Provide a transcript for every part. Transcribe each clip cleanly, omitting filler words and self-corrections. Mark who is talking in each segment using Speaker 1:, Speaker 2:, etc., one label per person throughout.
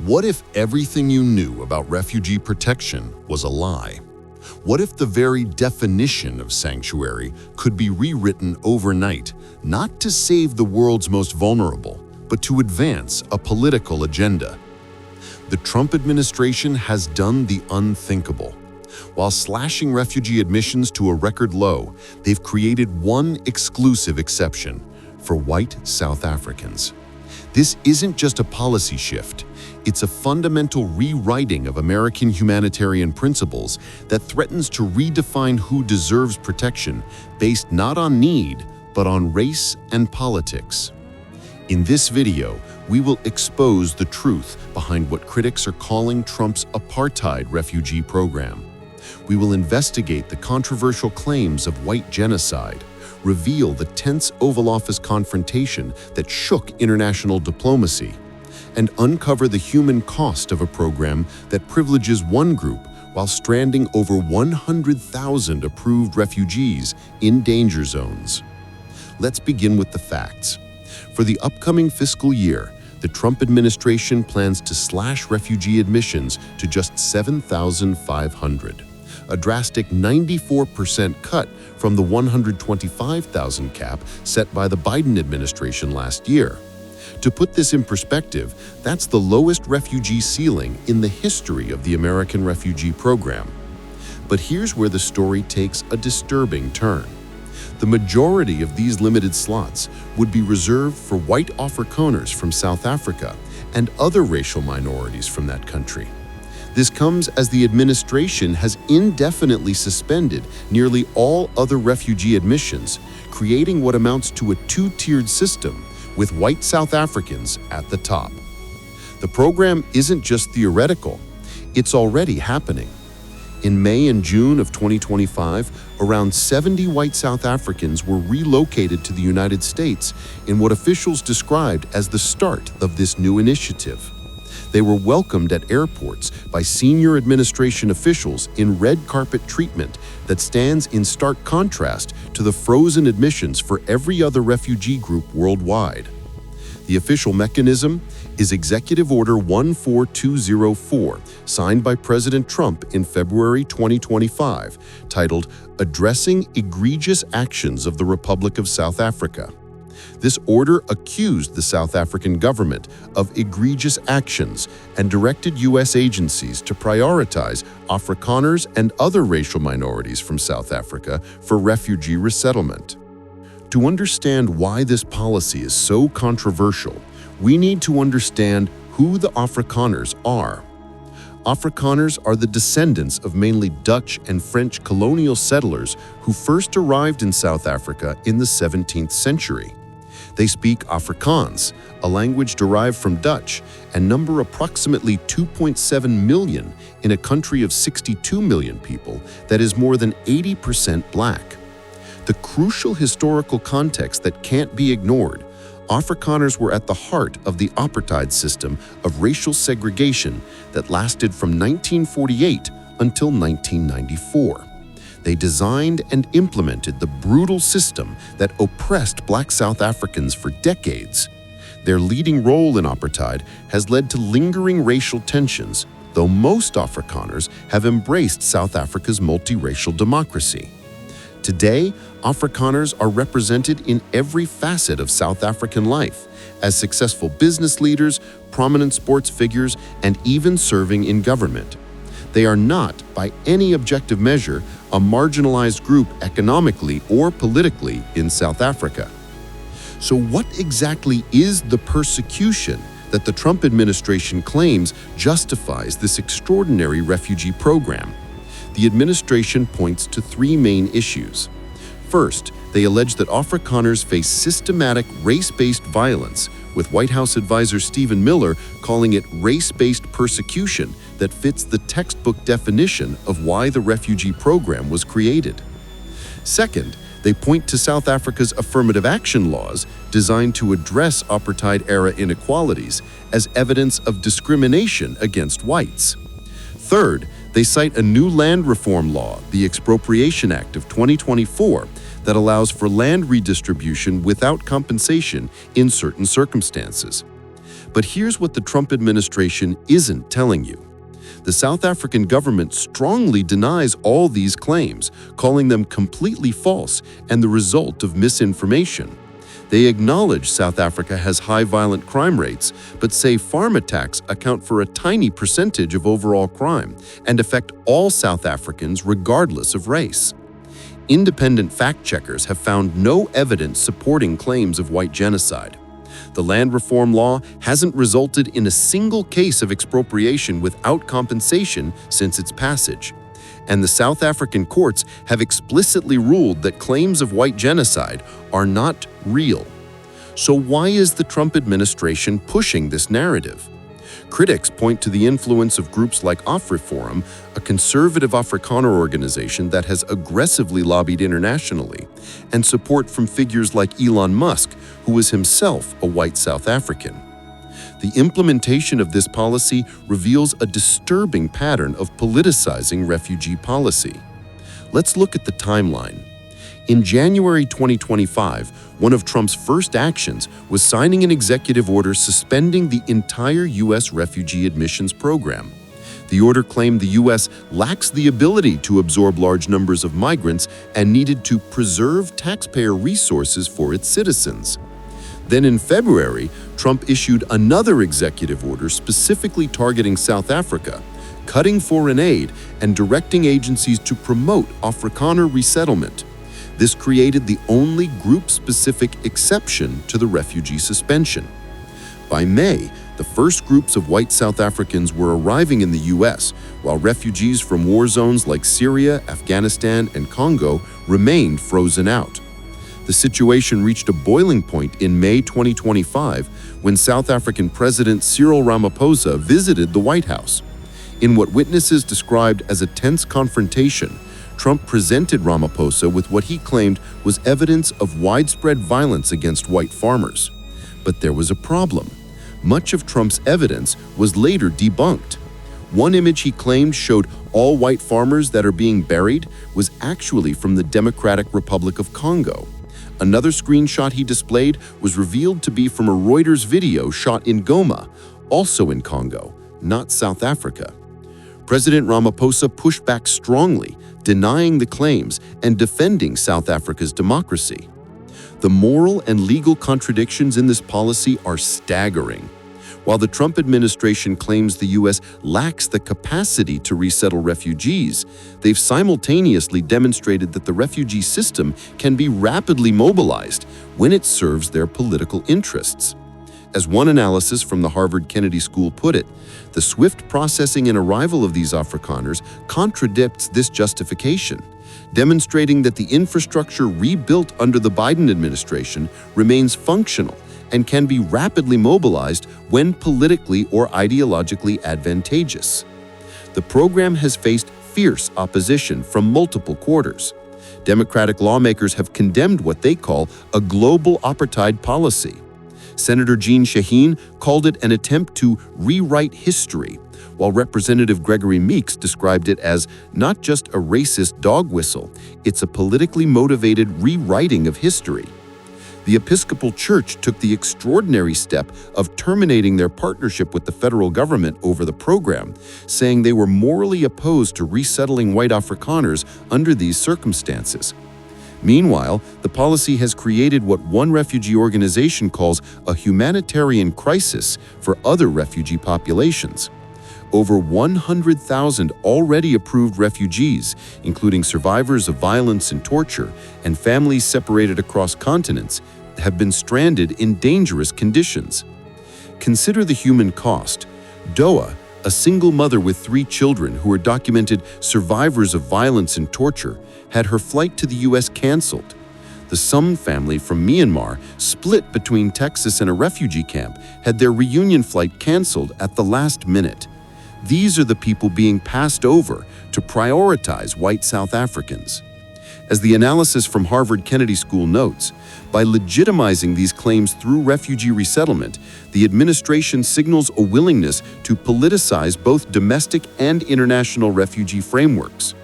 Speaker 1: What if everything you knew about refugee protection was a lie? What if the very definition of sanctuary could be rewritten overnight, not to save the world's most vulnerable, but to advance a political agenda? The Trump administration has done the unthinkable. While slashing refugee admissions to a record low, they've created one exclusive exception for white South Africans. This isn't just a policy shift. It's a fundamental rewriting of American humanitarian principles that threatens to redefine who deserves protection based not on need, but on race and politics. In this video, we will expose the truth behind what critics are calling Trump's apartheid refugee program. We will investigate the controversial claims of white genocide, reveal the tense Oval Office confrontation that shook international diplomacy, and uncover the human cost of a program that privileges one group while stranding over 100,000 approved refugees in danger zones. Let's begin with the facts. For the upcoming fiscal year, the Trump administration plans to slash refugee admissions to just 7,500, a drastic 94% cut from the 125,000 cap set by the Biden administration last year. To put this in perspective, that's the lowest refugee ceiling in the history of the American refugee program. But here's where the story takes a disturbing turn. The majority of these limited slots would be reserved for white Afrikaners from South Africa and other racial minorities from that country. This comes as the administration has indefinitely suspended nearly all other refugee admissions, creating what amounts to a two-tiered system with white South Africans at the top. The program isn't just theoretical, it's already happening. In May and June of 2025, around 70 white South Africans were relocated to the United States in what officials described as the start of this new initiative. They were welcomed at airports by senior administration officials in red carpet treatment that stands in stark contrast to the frozen admissions for every other refugee group worldwide. The official mechanism is Executive Order 14204, signed by President Trump in February 2025, titled Addressing Egregious Actions of the Republic of South Africa. This order accused the South African government of egregious actions and directed U.S. agencies to prioritize Afrikaners and other racial minorities from South Africa for refugee resettlement. To understand why this policy is so controversial, we need to understand who the Afrikaners are. Afrikaners are the descendants of mainly Dutch and French colonial settlers who first arrived in South Africa in the 17th century. They speak Afrikaans, a language derived from Dutch, and number approximately 2.7 million in a country of 62 million people that is more than 80% Black. The crucial historical context that can't be ignored: Afrikaners were at the heart of the apartheid system of racial segregation that lasted from 1948 until 1994. They designed and implemented the brutal system that oppressed Black South Africans for decades. Their leading role in apartheid has led to lingering racial tensions, though most Afrikaners have embraced South Africa's multiracial democracy. Today, Afrikaners are represented in every facet of South African life, as successful business leaders, prominent sports figures, and even serving in government. They are not, by any objective measure, a marginalized group economically or politically in South Africa. So what exactly is the persecution that the Trump administration claims justifies this extraordinary refugee program? The administration points to three main issues. First, they allege that Afrikaners face systematic race-based violence, with White House advisor Stephen Miller calling it race-based persecution that fits the textbook definition of why the refugee program was created. Second, they point to South Africa's affirmative action laws designed to address apartheid-era inequalities as evidence of discrimination against whites. Third, they cite a new land reform law, the Expropriation Act of 2024, that allows for land redistribution without compensation in certain circumstances. But here's what the Trump administration isn't telling you. The South African government strongly denies all these claims, calling them completely false and the result of misinformation. They acknowledge South Africa has high violent crime rates, but say farm attacks account for a tiny percentage of overall crime and affect all South Africans regardless of race. Independent fact-checkers have found no evidence supporting claims of white genocide. The land reform law hasn't resulted in a single case of expropriation without compensation since its passage. And the South African courts have explicitly ruled that claims of white genocide are not real. So why is the Trump administration pushing this narrative? Critics point to the influence of groups like AfriForum, a conservative Afrikaner organization that has aggressively lobbied internationally, and support from figures like Elon Musk, who is himself a white South African. The implementation of this policy reveals a disturbing pattern of politicizing refugee policy. Let's look at the timeline. In January 2025, one of Trump's first actions was signing an executive order suspending the entire U.S. refugee admissions program. The order claimed the U.S. lacks the ability to absorb large numbers of migrants and needed to preserve taxpayer resources for its citizens. Then in February, Trump issued another executive order specifically targeting South Africa, cutting foreign aid and directing agencies to promote Afrikaner resettlement. This created the only group-specific exception to the refugee suspension. By May, the first groups of white South Africans were arriving in the U.S., while refugees from war zones like Syria, Afghanistan, and Congo remained frozen out. The situation reached a boiling point in May 2025 when South African President Cyril Ramaphosa visited the White House. In what witnesses described as a tense confrontation, Trump presented Ramaphosa with what he claimed was evidence of widespread violence against white farmers. But there was a problem. Much of Trump's evidence was later debunked. One image he claimed showed all white farmers that are being buried was actually from the Democratic Republic of Congo. Another screenshot he displayed was revealed to be from a Reuters video shot in Goma, also in Congo, not South Africa. President Ramaphosa pushed back strongly, denying the claims and defending South Africa's democracy. The moral and legal contradictions in this policy are staggering. While the Trump administration claims the U.S. lacks the capacity to resettle refugees, they've simultaneously demonstrated that the refugee system can be rapidly mobilized when it serves their political interests. As one analysis from the Harvard Kennedy School put it, the swift processing and arrival of these Afrikaners contradicts this justification, demonstrating that the infrastructure rebuilt under the Biden administration remains functional and can be rapidly mobilized when politically or ideologically advantageous. The program has faced fierce opposition from multiple quarters. Democratic lawmakers have condemned what they call a global apartheid policy. Senator Jeanne Shaheen called it an attempt to rewrite history, while Representative Gregory Meeks described it as not just a racist dog whistle, it's a politically motivated rewriting of history. The Episcopal Church took the extraordinary step of terminating their partnership with the federal government over the program, saying they were morally opposed to resettling white Afrikaners under these circumstances. Meanwhile, the policy has created what one refugee organization calls a humanitarian crisis for other refugee populations. Over 100,000 already approved refugees, including survivors of violence and torture, and families separated across continents, have been stranded in dangerous conditions. Consider the human cost. Doa, a single mother with 3 children who are documented survivors of violence and torture, had her flight to the U.S. canceled. The Sum family from Myanmar, split between Texas and a refugee camp, had their reunion flight canceled at the last minute. These are the people being passed over to prioritize white South Africans. As the analysis from Harvard Kennedy School notes, by legitimizing these claims through refugee resettlement, the administration signals a willingness to politicize both domestic and international refugee frameworks.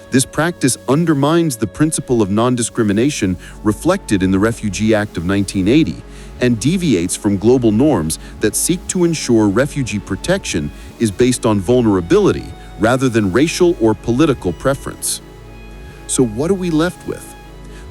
Speaker 1: This practice undermines the principle of non-discrimination reflected in the Refugee Act of 1980 and deviates from global norms that seek to ensure refugee protection is based on vulnerability rather than racial or political preference. So what are we left with?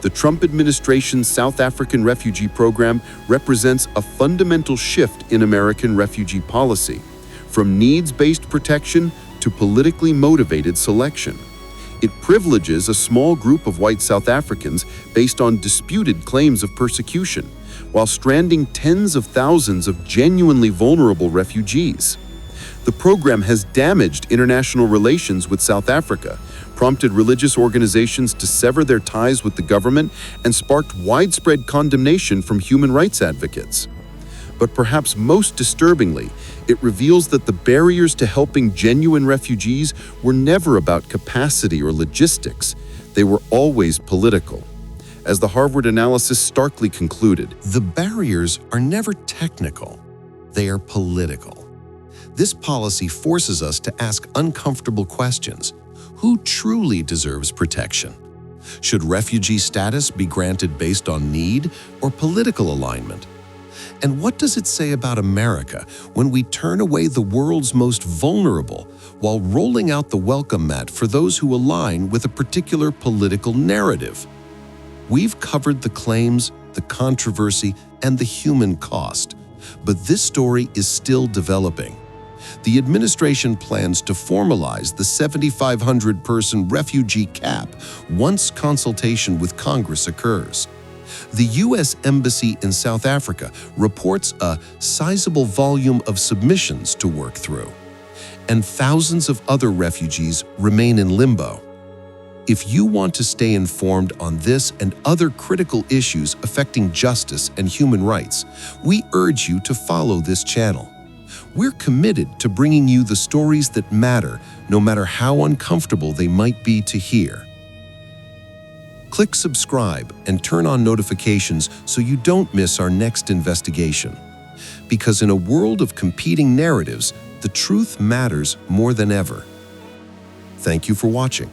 Speaker 1: The Trump administration's South African refugee program represents a fundamental shift in American refugee policy, from needs-based protection to politically motivated selection. It privileges a small group of white South Africans based on disputed claims of persecution, while stranding tens of thousands of genuinely vulnerable refugees. The program has damaged international relations with South Africa, prompted religious organizations to sever their ties with the government, and sparked widespread condemnation from human rights advocates. But perhaps most disturbingly, it reveals that the barriers to helping genuine refugees were never about capacity or logistics. They were always political. As the Harvard analysis starkly concluded,
Speaker 2: the barriers are never technical, they are political. This policy forces us to ask uncomfortable questions. Who truly deserves protection? Should refugee status be granted based on need or political alignment? And what does it say about America when we turn away the world's most vulnerable while rolling out the welcome mat for those who align with a particular political narrative? We've covered the claims, the controversy, and the human cost, but this story is still developing. The administration plans to formalize the 7,500-person refugee cap once consultation with Congress occurs. The U.S. Embassy in South Africa reports a sizable volume of submissions to work through, and thousands of other refugees remain in limbo. If you want to stay informed on this and other critical issues affecting justice and human rights, we urge you to follow this channel. We're committed to bringing you the stories that matter, no matter how uncomfortable they might be to hear. Click subscribe and turn on notifications so you don't miss our next investigation. Because in a world of competing narratives, the truth matters more than ever. Thank you for watching.